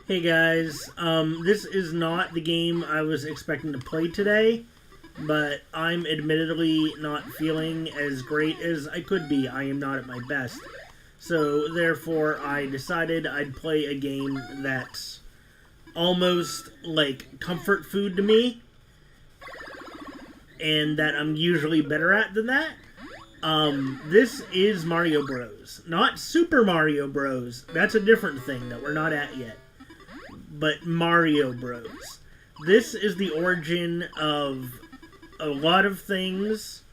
Hey guys, this is not the game I was expecting to play today, but I'm admittedly not feeling as great as I could be. I am not at my best. So, therefore, I decided I'd play a game that's almost like comfort food to me, and that I'm usually better at than that. This is Mario Bros. Not Super Mario Bros. That's a different thing that we're not at yet. But Mario Bros. This is the origin of a lot of things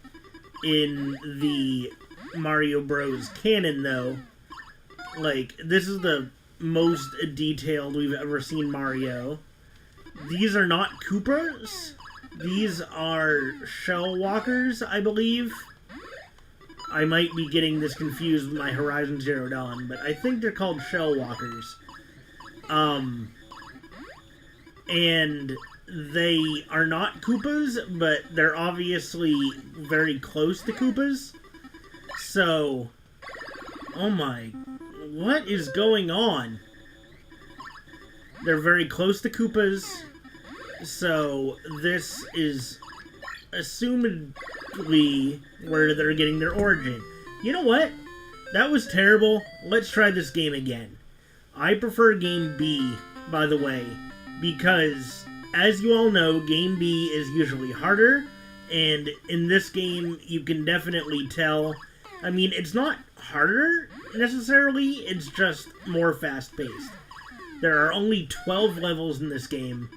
in the Mario Bros. Canon, though. Like, this is the most detailed we've ever seen Mario. These are not Koopas. These are Shell Walkers, I believe. I might be getting this confused with my Horizon Zero Dawn, but I think they're called Shell Walkers. And they are not Koopas, but they're obviously very close to Koopas. So, oh my, what is going on? They're very close to Koopas, so this is assumedly where they're getting their origin. You know what? That was terrible. Let's try this game again. I prefer Game B, by the way, because, as you all know, Game B is usually harder, and in this game, you can definitely tell. I mean, it's not harder, necessarily, it's just more fast-paced. There are only 12 levels in this game,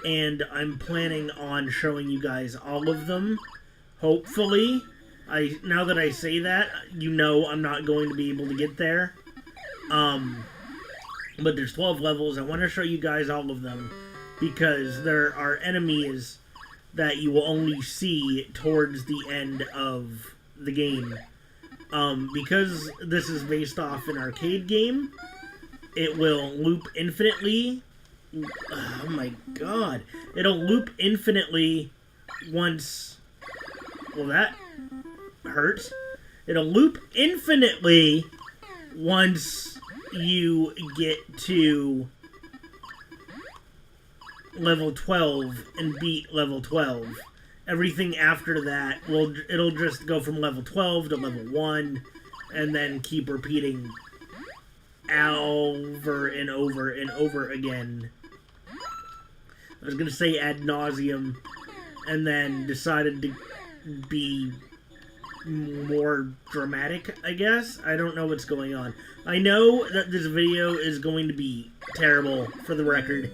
and I'm planning on showing you guys all of them, hopefully. Now that I say that, you know I'm not going to be able to get there. But there's 12 levels. I want to show you guys all of them because there are enemies that you will only see towards the end of the game. Because this is based off an arcade game, it will loop infinitely. Oh my god. It'll loop infinitely once... Well, that hurt. It'll loop infinitely once you get to level 12 and beat level 12. Everything after that, it'll just go from level 12 to level 1, and then keep repeating over and over and over again. I was going to say ad nauseum, and then decided to be more dramatic, I guess. I don't know what's going on. I know that this video is going to be terrible, for the record.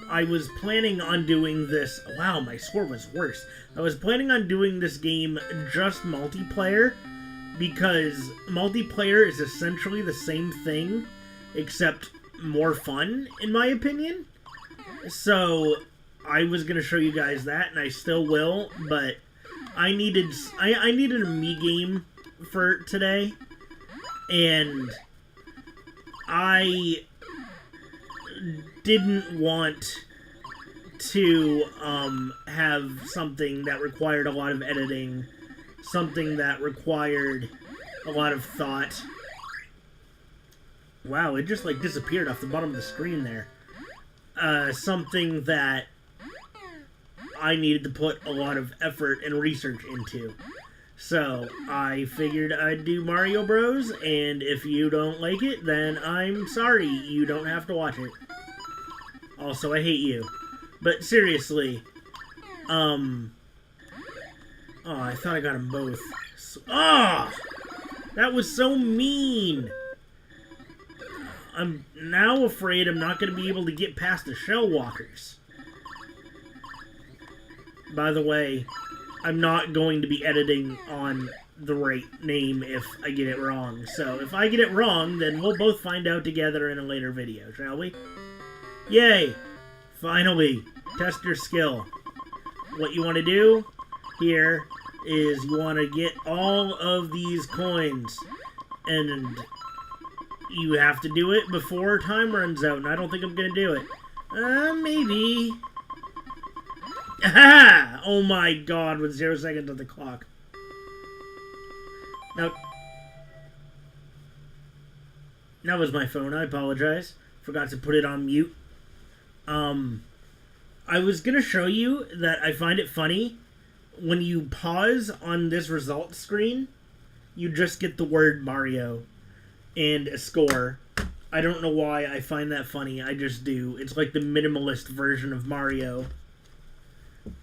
I was planning on doing this... Wow, my score was worse. I was planning on doing this game just multiplayer, because multiplayer is essentially the same thing, except more fun, in my opinion. So, I was going to show you guys that, and I still will, but I needed a me game for today, and I didn't want to have something that required a lot of editing, something that required a lot of thought. Wow, it just like disappeared off the bottom of the screen there. Something that I needed to put a lot of effort and research into. So, I figured I'd do Mario Bros, and if you don't like it, then I'm sorry, you don't have to watch it. Also, I hate you. But seriously, oh, I thought I got them both. That was so mean! I'm now afraid I'm not going to be able to get past the Shell Walkers. By the way, I'm not going to be editing on the right name if I get it wrong. So, if I get it wrong, then we'll both find out together in a later video, shall we? Yay! Finally! Test your skill. What you want to do here is you want to get all of these coins. And you have to do it before time runs out, and I don't think I'm going to do it. Maybe... Aha! Oh my god, with 0 seconds on the clock. Now, that was my phone, I apologize. Forgot to put it on mute. I was going to show you that I find it funny. When you pause on this results screen, you just get the word Mario and a score. I don't know why I find that funny. I just do. It's like the minimalist version of Mario.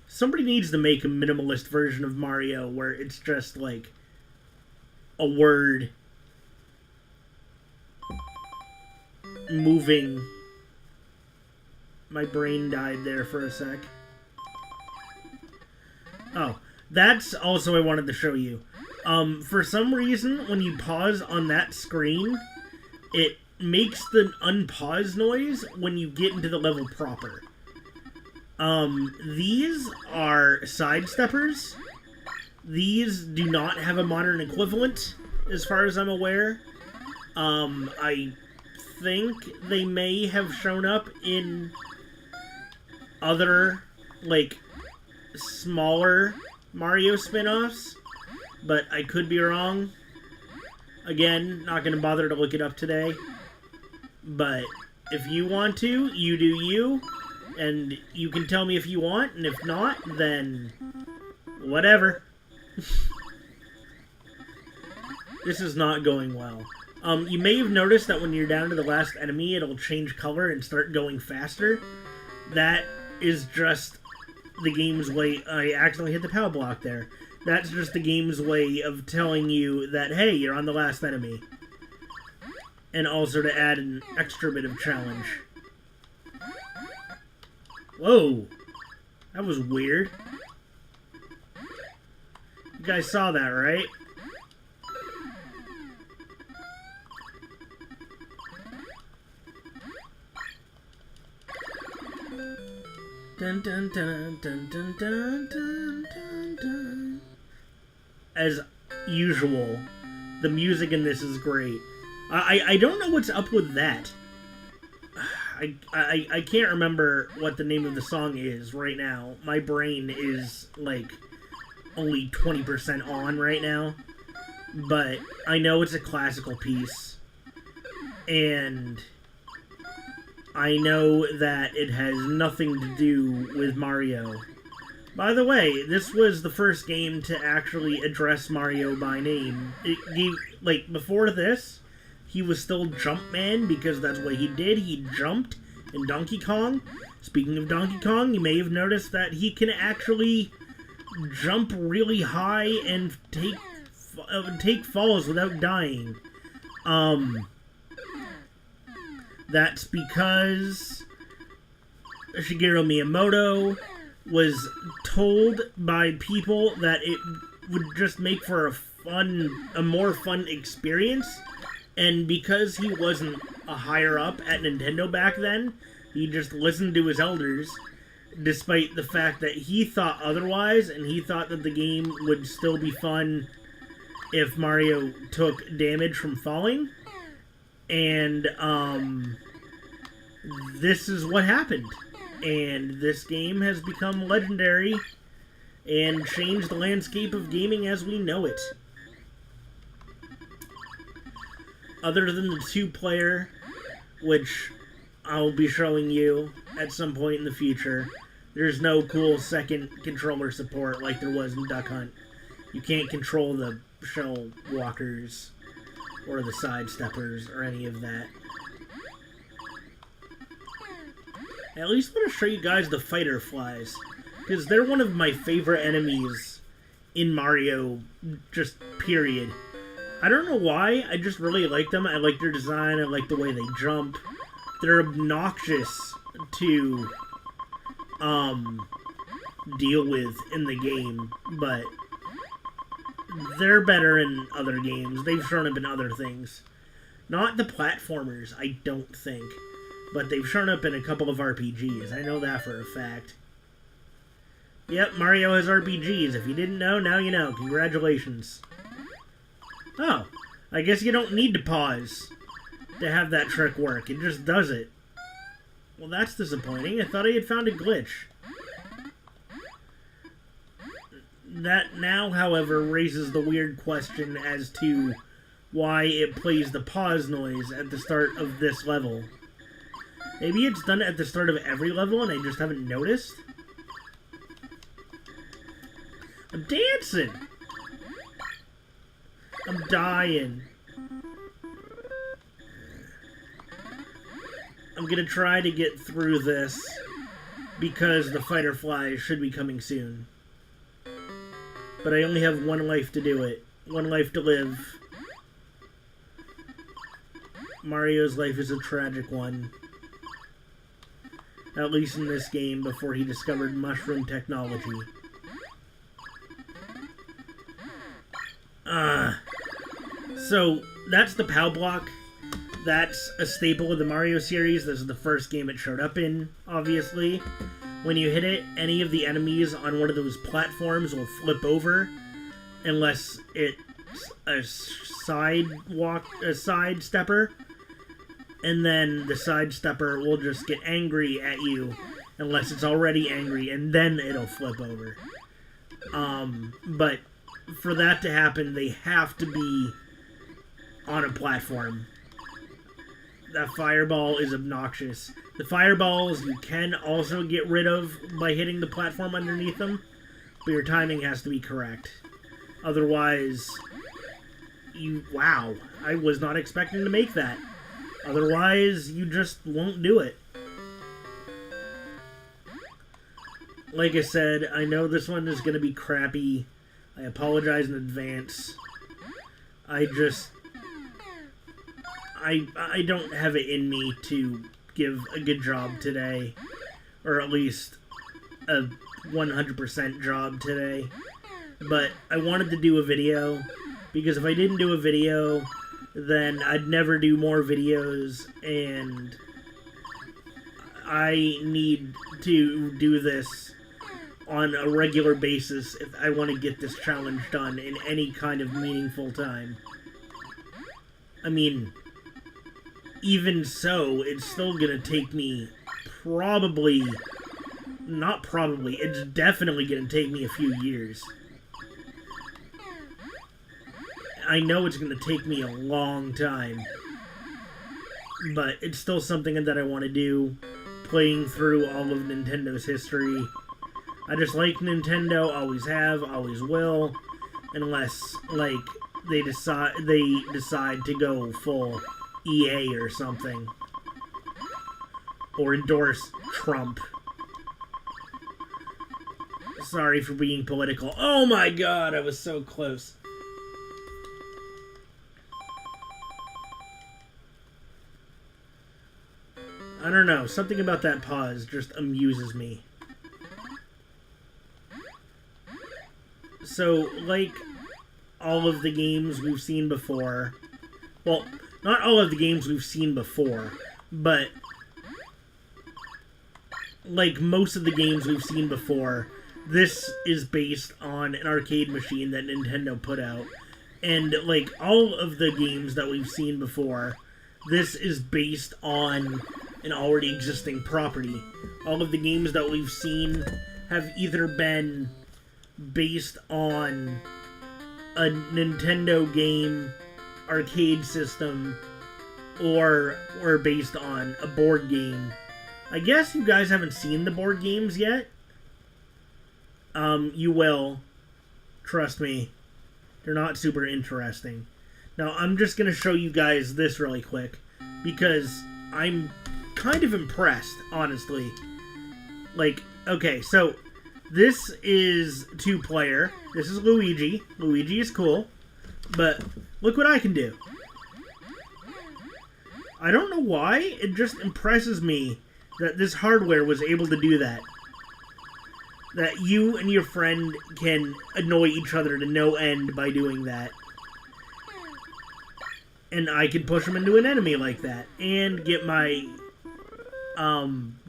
Somebody needs to make a minimalist version of Mario where it's just like a word moving. My brain died there for a sec. Oh, that's also I wanted to show you. For some reason, when you pause on that screen, it makes the unpause noise when you get into the level proper. These are sidesteppers. These do not have a modern equivalent, as far as I'm aware. I think they may have shown up in other, like, smaller Mario spin-offs, but I could be wrong. Again, not going to bother to look it up today. But if you want to, you do you. And you can tell me if you want, and if not, then whatever. This is not going well. You may have noticed that when you're down to the last enemy, it'll change color and start going faster. That is just the game's way... I accidentally hit the power block there. That's just the game's way of telling you that, hey, you're on the last enemy. And also to add an extra bit of challenge. Whoa! That was weird. You guys saw that, right? Dun, dun, dun, dun, dun, dun, dun, dun, dun. As usual, the music in this is great. I don't know what's up with that. I can't remember what the name of the song is right now. My brain is, like, only 20% on right now. But I know it's a classical piece. And I know that it has nothing to do with Mario. By the way, this was the first game to actually address Mario by name. Like, before this, he was still Jumpman because that's what he did. He jumped in Donkey Kong. Speaking of Donkey Kong, you may have noticed that he can actually jump really high and take falls without dying. That's because Shigeru Miyamoto was told by people that it would just make for a more fun experience. And because he wasn't a higher up at Nintendo back then, he just listened to his elders, despite the fact that he thought otherwise, and he thought that the game would still be fun if Mario took damage from falling. And, this is what happened. And this game has become legendary and changed the landscape of gaming as we know it. Other than the two-player, which I'll be showing you at some point in the future, there's no cool second controller support like there was in Duck Hunt. You can't control the shell walkers or the sidesteppers or any of that. I at least want to show you guys the fighter flies, because they're one of my favorite enemies in Mario, just period. I don't know why, I just really like them. I like their design, I like the way they jump. They're obnoxious to deal with in the game, but they're better in other games. They've shown up in other things. Not the platformers, I don't think. But they've shown up in a couple of RPGs. I know that for a fact. Yep, Mario has RPGs. If you didn't know, now you know. Congratulations. Oh, I guess you don't need to pause to have that trick work. It just does it. Well, that's disappointing. I thought I had found a glitch. That now, however, raises the weird question as to why it plays the pause noise at the start of this level. Maybe it's done at the start of every level and I just haven't noticed. I'm dancing! I'm dying. I'm gonna try to get through this because the fighter flies should be coming soon. But I only have one life to do it. One life to live. Mario's life is a tragic one. At least in this game, before he discovered mushroom technology. So, that's the POW block. That's a staple of the Mario series. This is the first game it showed up in, obviously. When you hit it, any of the enemies on one of those platforms will flip over. Unless it's a side stepper. And then the side stepper will just get angry at you. Unless it's already angry, and then it'll flip over. But for that to happen, they have to be on a platform. That fireball is obnoxious. The fireballs you can also get rid of by hitting the platform underneath them, but your timing has to be correct. Otherwise, wow, I was not expecting to make that. Otherwise, you just won't do it. Like I said, I know this one is going to be crappy. I apologize in advance. I don't have it in me to give a good job today. Or at least a 100% job today. But I wanted to do a video. Because if I didn't do a video, then I'd never do more videos. And I need to do this on a regular basis if I want to get this challenge done in any kind of meaningful time. I mean, even so, it's still gonna take me it's definitely gonna take me a few years. I know it's gonna take me a long time, but it's still something that I want to do, playing through all of Nintendo's history. I just like Nintendo, always have, always will, unless, like, they decide to go full EA or something. Or endorse Trump. Sorry for being political. Oh my god, I was so close. I don't know, something about that pause just amuses me. So, like all of the games we've seen before, well, not all of the games we've seen before, but like most of the games we've seen before, this is based on an arcade machine that Nintendo put out. And like all of the games that we've seen before, this is based on an already existing property. All of the games that we've seen have either been based on a Nintendo game arcade system or based on a board game. I guess you guys haven't seen the board games yet. You will. Trust me. They're not super interesting. Now, I'm just going to show you guys this really quick because I'm kind of impressed, honestly. Like, okay, so this is 2-player. This is Luigi. Luigi is cool. But look what I can do. I don't know why. It just impresses me that this hardware was able to do that. That you and your friend can annoy each other to no end by doing that. And I can push them into an enemy like that. And get my,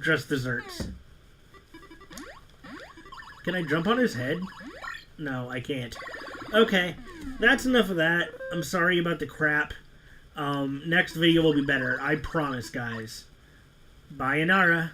just desserts. Can I jump on his head? No, I can't. Okay, that's enough of that. I'm sorry about the crap. Next video will be better. I promise, guys. Bye, Inara.